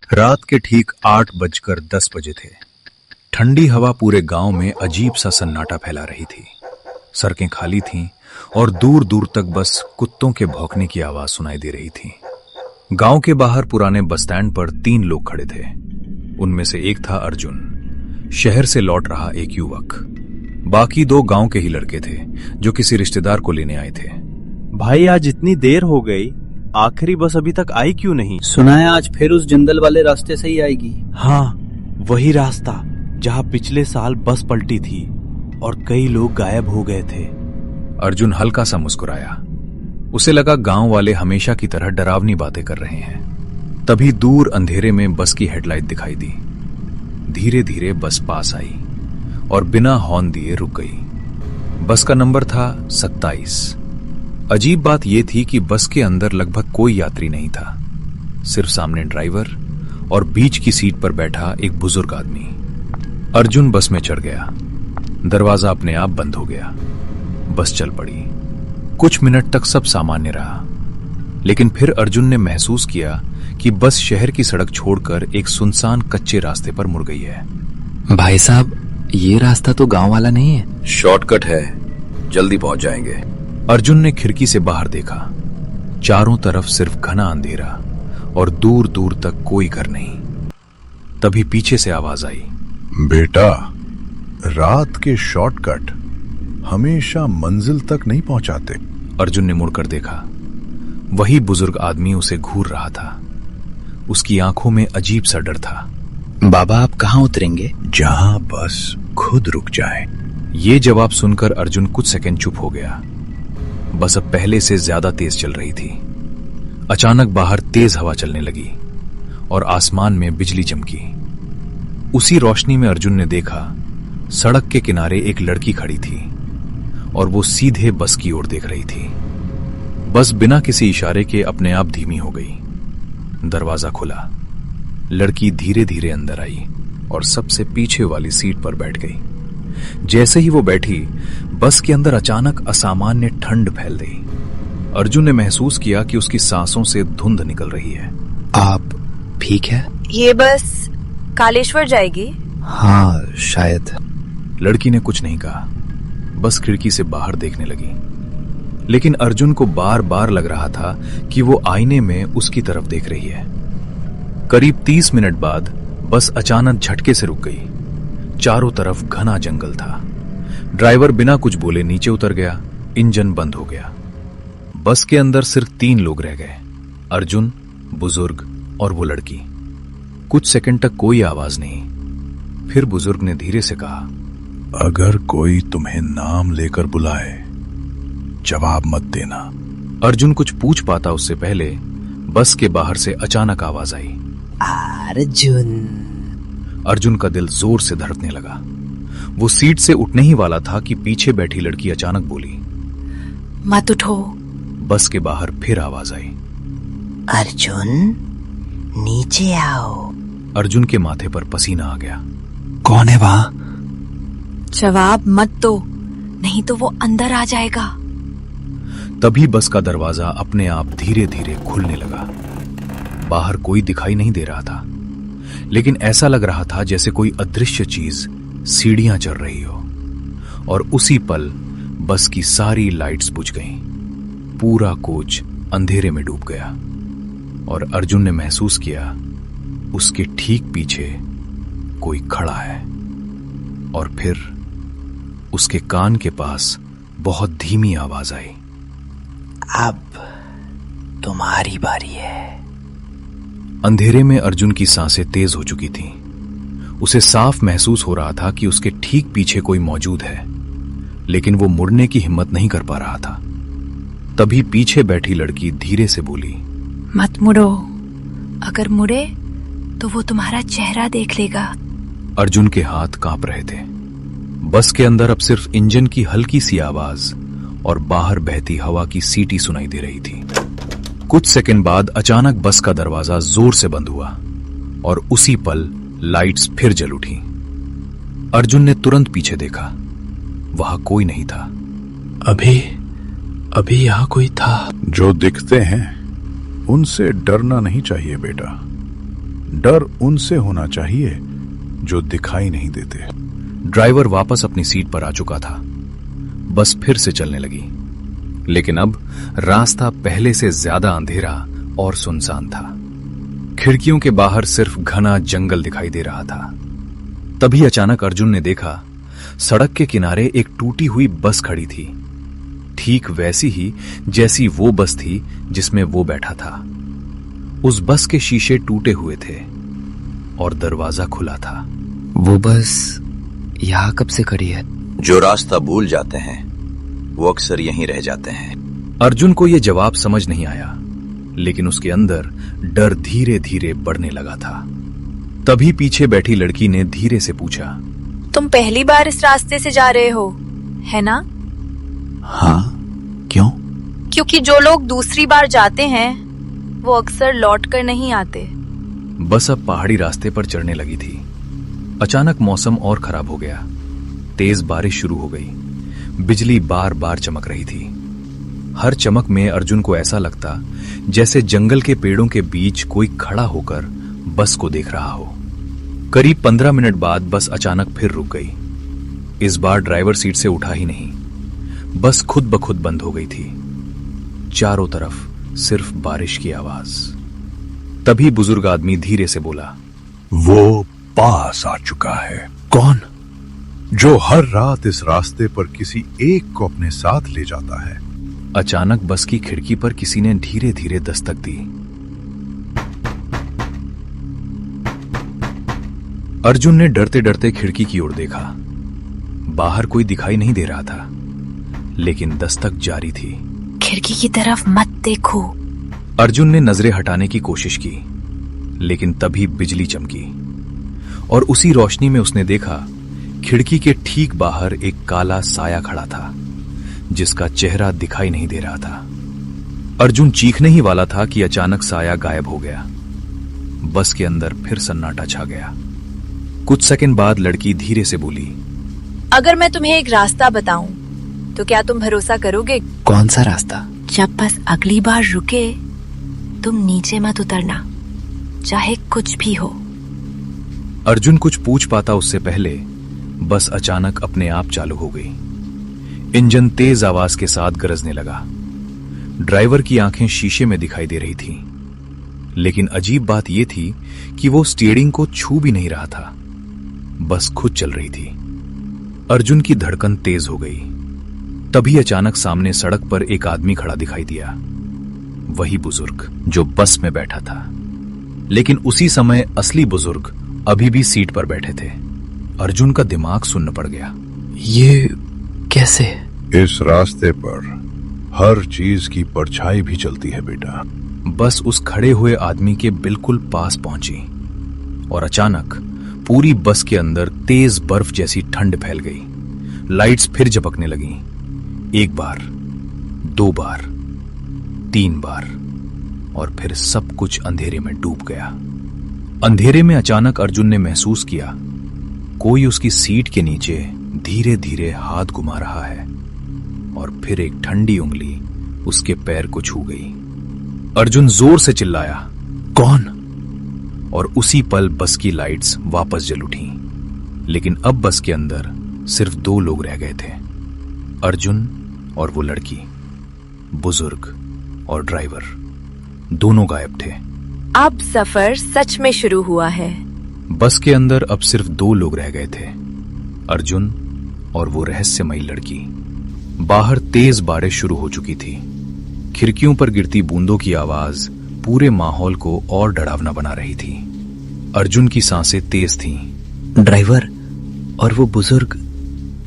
रात के ठीक 8:10 थे। ठंडी हवा पूरे गांव में अजीब सा सन्नाटा फैला रही थी। सड़कें खाली थीं और दूर दूर तक बस कुत्तों के भौंकने की आवाज सुनाई दे रही थी। गांव के बाहर पुराने बस स्टैंड पर 3 लोग खड़े थे। उनमें से एक था अर्जुन, शहर से लौट रहा एक युवक। बाकी 2 गांव के ही लड़के थे जो किसी रिश्तेदार को लेने आए थे। भाई आज इतनी देर हो गई, आखिरी बस अभी तक आई क्यों नहीं? सुना है आज फिर उस जंगल वाले रास्ते से ही आएगी। हाँ, वही रास्ता जहाँ पिछले साल बस पलटी थी और कई लोग गायब हो गए थे। अर्जुन हल्का सा मुस्कुराया। उसे लगा गांव वाले हमेशा की तरह डरावनी बातें कर रहे हैं। तभी दूर अंधेरे में बस की हेडलाइट दिखाई दी। धीरे धीरे बस पास आई और बिना हॉर्न दिए रुक गई। बस का नंबर था 27। अजीब बात यह थी कि बस के अंदर लगभग कोई यात्री नहीं था, सिर्फ सामने ड्राइवर और बीच की सीट पर बैठा एक बुजुर्ग आदमी। अर्जुन बस में चढ़ गया। दरवाजा अपने आप बंद हो गया। बस चल पड़ी। कुछ मिनट तक सब सामान्य रहा, लेकिन फिर अर्जुन ने महसूस किया कि बस शहर की सड़क छोड़कर एक सुनसान कच्चे रास्ते पर मुड़ गई है। भाई साहब, ये रास्ता तो गांव वाला नहीं है। शॉर्टकट है, जल्दी पहुंच जाएंगे। अर्जुन ने खिड़की से बाहर देखा। चारों तरफ सिर्फ घना अंधेरा और दूर दूर तक कोई घर नहीं। तभी पीछे से आवाज आई, बेटा, रात के शॉर्टकट हमेशा मंजिल तक नहीं पहुंचाते। अर्जुन ने मुड़कर देखा। वही बुजुर्ग आदमी उसे घूर रहा था। उसकी आंखों में अजीब सा डर था। बाबा, आप कहाँ उतरेंगे? जहां बस खुद रुक जाए। ये जवाब सुनकर अर्जुन कुछ सेकंड चुप हो गया। बस अब पहले से ज्यादा तेज चल रही थी। अचानक बाहर तेज हवा चलने लगी और आसमान में बिजली चमकी। उसी रोशनी में अर्जुन ने देखा सड़क के किनारे एक लड़की खड़ी थी और वो सीधे बस की ओर देख रही थी। बस बिना किसी इशारे के अपने आप धीमी हो गई। दरवाजा खुला। लड़की धीरे धीरे अंदर आई और सबसे पीछे वाली सीट पर बैठ गई। जैसे ही वो बैठी, बस के अंदर अचानक असामान्य ठंड फैल गई। अर्जुन ने महसूस किया कि उसकी सांसों से धुंध निकल रही है। आप ठीक है? ये बस कालेश्वर जाएगी? हाँ, शायद। लड़की ने कुछ नहीं कहा, बस खिड़की से बाहर देखने लगी। लेकिन अर्जुन को बार बार लग रहा था कि वो आईने में उसकी तरफ देख रही है। करीब 30 मिनट बाद बस अचानक झटके से रुक गई। चारों तरफ घना जंगल था। ड्राइवर बिना कुछ बोले नीचे उतर गया। इंजन बंद हो गया। बस के अंदर सिर्फ 3 लोग रह गए, अर्जुन, बुजुर्ग और वो लड़की। कुछ सेकंड तक कोई आवाज नहीं। फिर बुजुर्ग ने धीरे से कहा, अगर कोई तुम्हें नाम लेकर बुलाए, जवाब मत देना। अर्जुन कुछ पूछ पाता उससे पहले बस के बाहर से अचानक आवाज आई, अर्जुन। अर्जुन का दिल जोर से धड़कने लगा। वो सीट से उठने ही वाला था कि पीछे बैठी लड़की अचानक बोली, मत उठो। बस के बाहर फिर आवाज आई, अर्जुन, नीचे आओ। अर्जुन के माथे पर पसीना आ गया। कौन है वहां? जवाब मत दो, नहीं तो वो अंदर आ जाएगा। तभी बस का दरवाजा अपने आप धीरे धीरे खुलने लगा। बाहर कोई दिखाई नहीं दे रहा था, लेकिन ऐसा लग रहा था जैसे कोई अदृश्य चीज सीढ़ियां चढ़ रही हो। और उसी पल बस की सारी लाइट्स बुझ गईं। पूरा कोच अंधेरे में डूब गया और अर्जुन ने महसूस किया उसके ठीक पीछे कोई खड़ा है। और फिर उसके कान के पास बहुत धीमी आवाज आई, अब तुम्हारी बारी है। अंधेरे में अर्जुन की सांसें तेज हो चुकी थीं। उसे साफ महसूस हो रहा था कि उसके ठीक पीछे कोई मौजूद है, लेकिन वो मुड़ने की हिम्मत नहीं कर पा रहा था। तभी पीछे बैठी लड़की धीरे से बोली, मत मुड़ो, अगर मुड़े तो वो तुम्हारा चेहरा देख लेगा। अर्जुन के हाथ कांप रहे थे। बस के अंदर अब सिर्फ इंजन की हल्की सी आवाज और बाहर बहती हवा की सीटी सुनाई दे रही थी। कुछ सेकंड बाद अचानक बस का दरवाजा जोर से बंद हुआ और उसी पल लाइट्स फिर जल उठी। अर्जुन ने तुरंत पीछे देखा। वहां कोई नहीं था। अभी यहां कोई था। जो दिखते हैं उनसे डरना नहीं चाहिए बेटा। डर उनसे होना चाहिए जो दिखाई नहीं देते। ड्राइवर वापस अपनी सीट पर आ चुका था। बस फिर से चलने लगी, लेकिन अब रास्ता पहले से ज्यादा अंधेरा और सुनसान था। खिड़कियों के बाहर सिर्फ घना जंगल दिखाई दे रहा था। तभी अचानक अर्जुन ने देखा सड़क के किनारे एक टूटी हुई बस खड़ी थी, ठीक वैसी ही जैसी वो बस थी जिसमें वो बैठा था। उस बस के शीशे टूटे हुए थे और दरवाजा खुला था। वो बस यहाँ कब से खड़ी है? जो रास्ता भूल जाते हैं वो अक्सर यहीं रह जाते हैं। अर्जुन को यह जवाब समझ नहीं आया, लेकिन उसके अंदर डर धीरे धीरे बढ़ने लगा था। तभी पीछे बैठी लड़की ने धीरे से पूछा, तुम पहली बार इस रास्ते से जा रहे हो, है ना? हाँ, क्यों? क्योंकि जो लोग दूसरी बार जाते हैं वो अक्सर लौट कर नहीं आते। बस अब पहाड़ी रास्ते पर चढ़ने लगी थी। अचानक मौसम और खराब हो गया। तेज बारिश शुरू हो गई। बिजली बार बार चमक रही थी। हर चमक में अर्जुन को ऐसा लगता जैसे जंगल के पेड़ों के बीच कोई खड़ा होकर बस को देख रहा हो। करीब 15 मिनट बाद बस अचानक फिर रुक गई। इस बार ड्राइवर सीट से उठा ही नहीं। बस खुद ब खुद बंद हो गई थी। चारों तरफ सिर्फ बारिश की आवाज। तभी बुजुर्ग आदमी धीरे से बोला, वो पास आ चुका है। कौन? जो हर रात इस रास्ते पर किसी एक को अपने साथ ले जाता है। अचानक बस की खिड़की पर किसी ने धीरे धीरे दस्तक दी। अर्जुन ने डरते डरते खिड़की की ओर देखा। बाहर कोई दिखाई नहीं दे रहा था, लेकिन दस्तक जारी थी। खिड़की की तरफ मत देखो। अर्जुन ने नजरें हटाने की कोशिश की, लेकिन तभी बिजली चमकी और उसी रोशनी में उसने देखा खिड़की के ठीक बाहर एक काला साया खड़ा था, जिसका चेहरा दिखाई नहीं दे रहा था। अर्जुन चीखने ही वाला था कि अचानक साया गायब हो गया। बस के अंदर फिर सन्नाटा छा गया। कुछ सेकंड बाद लड़की धीरे से बोली, अगर मैं तुम्हें एक रास्ता बताऊं तो क्या तुम भरोसा करोगे? कौन सा रास्ता? जब बस अगली बार रुके तुम नीचे मत उतरना, चाहे कुछ भी हो। अर्जुन कुछ पूछ पाता उससे पहले बस अचानक अपने आप चालू हो गई। इंजन तेज आवाज के साथ गरजने लगा। ड्राइवर की आंखें शीशे में दिखाई दे रही थीं, लेकिन अजीब बात यह थी कि वो स्टीयरिंग को छू भी नहीं रहा था। बस खुद चल रही थी। अर्जुन की धड़कन तेज हो गई। तभी अचानक सामने सड़क पर एक आदमी खड़ा दिखाई दिया, वही बुजुर्ग जो बस में बैठा था। लेकिन उसी समय असली बुजुर्ग अभी भी सीट पर बैठे थे। अर्जुन का दिमाग सुन्न पड़ गया। ये कैसे? इस रास्ते पर हर चीज की परछाई भी चलती है बेटा। बस उस खड़े हुए आदमी के बिल्कुल पास पहुंची और अचानक पूरी बस के अंदर तेज बर्फ जैसी ठंड फैल गई। लाइट्स फिर झपकने लगीं। एक बार, 2 बार, 3 बार और फिर सब कुछ अंधेरे में डूब गया। अंधेरे में अचानक अर्जुन ने महसूस किया कोई उसकी सीट के नीचे धीरे धीरे हाथ घुमा रहा है और फिर एक ठंडी उंगली उसके पैर को छू गई। अर्जुन जोर से चिल्लाया, कौन? और उसी पल बस की लाइट्स वापस जल उठी। लेकिन अब बस के अंदर सिर्फ 2 लोग रह गए थे, अर्जुन और वो लड़की। बुजुर्ग और ड्राइवर दोनों गायब थे। अब सफर सच में शुरू हुआ है। बस के अंदर अब सिर्फ 2 लोग रह गए थे, अर्जुन और वो रहस्यमयी लड़की। बाहर तेज बारिश शुरू हो चुकी थी। खिड़कियों पर गिरती बूंदों की आवाज पूरे माहौल को और डरावना बना रही थी। अर्जुन की सांसें तेज थीं। ड्राइवर और वो बुजुर्ग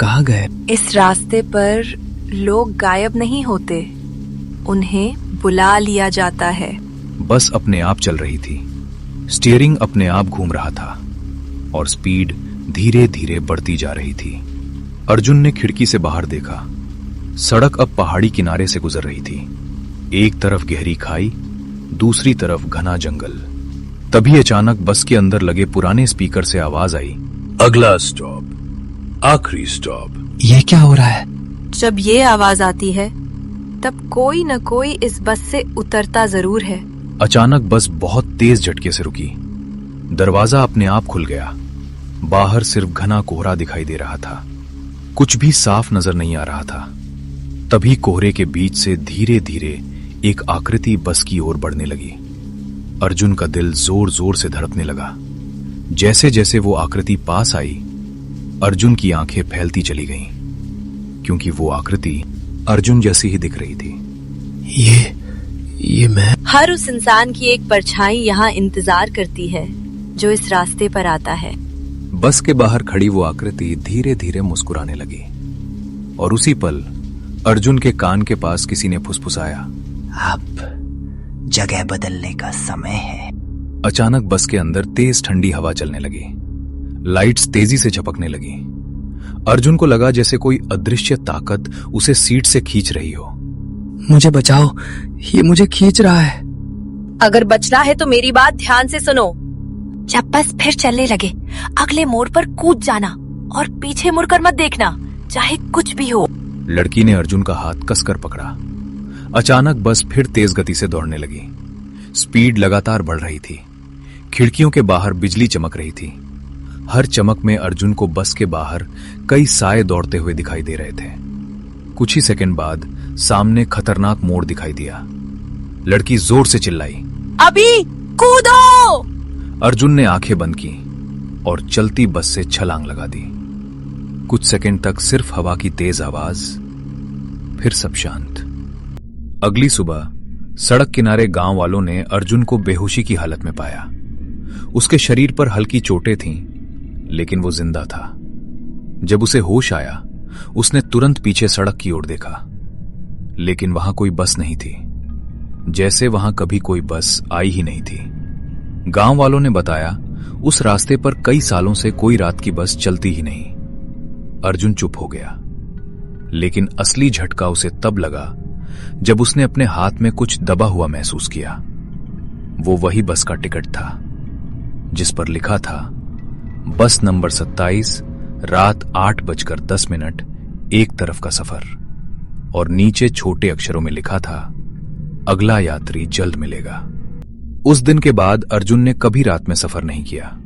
कहाँ गए? इस रास्ते पर लोग गायब नहीं होते, उन्हें बुला लिया जाता है। बस अपने आप चल रही थी। स्टीयरिंग अपने आप घूम रहा था और स्पीड धीरे धीरे बढ़ती जा रही थी। अर्जुन ने खिड़की से बाहर देखा। सड़क अब पहाड़ी किनारे से गुजर रही थी। एक तरफ गहरी खाई, दूसरी तरफ घना जंगल। तभी अचानक बस के अंदर लगे पुराने स्पीकर से आवाज आई, अगला स्टॉप, आखिरी स्टॉप। ये क्या हो रहा है? जब ये आवाज आती है तब कोई न कोई इस बस से उतरता जरूर है। अचानक बस बहुत तेज झटके से रुकी। दरवाजा अपने आप खुल गया। बाहर सिर्फ घना कोहरा दिखाई दे रहा था, कुछ भी साफ नजर नहीं आ रहा था। तभी कोहरे के बीच से धीरे धीरे एक आकृति बस की ओर बढ़ने लगी। अर्जुन का दिल जोर जोर से धड़कने लगा। जैसे जैसे वो आकृति पास आई, अर्जुन की आंखें फैलती चली गईं, क्योंकि वो आकृति अर्जुन जैसी ही दिख रही थी। ये मैं। हर उस इंसान की एक परछाई यहाँ इंतजार करती है जो इस रास्ते पर आता है। बस के बाहर खड़ी वो आकृति धीरे धीरे मुस्कुराने लगी, और उसी पल अर्जुन के कान के पास किसी ने फुसफुसाया, अब जगह बदलने का समय है। अचानक बस के अंदर तेज ठंडी हवा चलने लगी। लाइट्स तेजी से झपकने लगी। अर्जुन को लगा जैसे कोई अदृश्य ताकत उसे सीट से खींच रही हो। मुझे बचाओ, ये मुझे खींच रहा है। अगर बचना है तो मेरी बात ध्यान से सुनो। जब बस फिर चलने लगे, अगले मोड़ पर कूद जाना और पीछे मुड़कर मत देखना, चाहे कुछ भी हो। लड़की ने अर्जुन का हाथ कसकर पकड़ा। अचानक बस फिर तेज गति से दौड़ने लगी। स्पीड लगातार बढ़ रही थी। खिड़कियों के बाहर बिजली चमक रही थी। हर चमक में अर्जुन को बस के बाहर कई साए दौड़ते हुए दिखाई दे रहे थे। कुछ ही सेकंड बाद सामने खतरनाक मोड़ दिखाई दिया। लड़की जोर से चिल्लाई, अभी कूदो! अर्जुन ने आंखें बंद की और चलती बस से छलांग लगा दी। कुछ सेकंड तक सिर्फ हवा की तेज आवाज, फिर सब शांत। अगली सुबह सड़क किनारे गांव वालों ने अर्जुन को बेहोशी की हालत में पाया। उसके शरीर पर हल्की चोटें थीं, लेकिन वो जिंदा था। जब उसे होश आया, उसने तुरंत पीछे सड़क की ओर देखा, लेकिन वहां कोई बस नहीं थी, जैसे वहां कभी कोई बस आई ही नहीं थी। गांव वालों ने बताया, उस रास्ते पर कई सालों से कोई रात की बस चलती ही नहीं। अर्जुन चुप हो गया, लेकिन असली झटका उसे तब लगा जब उसने अपने हाथ में कुछ दबा हुआ महसूस किया। वो वही बस का टिकट था जिस पर लिखा था, बस नंबर 27, रात 8:10 एक तरफ का सफर, और नीचे छोटे अक्षरों में लिखा था, अगला यात्री जल्द मिलेगा। उस दिन के बाद अर्जुन ने कभी रात में सफर नहीं किया,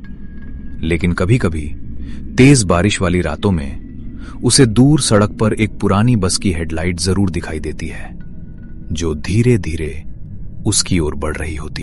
लेकिन कभी कभी तेज बारिश वाली रातों में उसे दूर सड़क पर एक पुरानी बस की हेडलाइट जरूर दिखाई देती है, जो धीरे धीरे उसकी ओर बढ़ रही होती।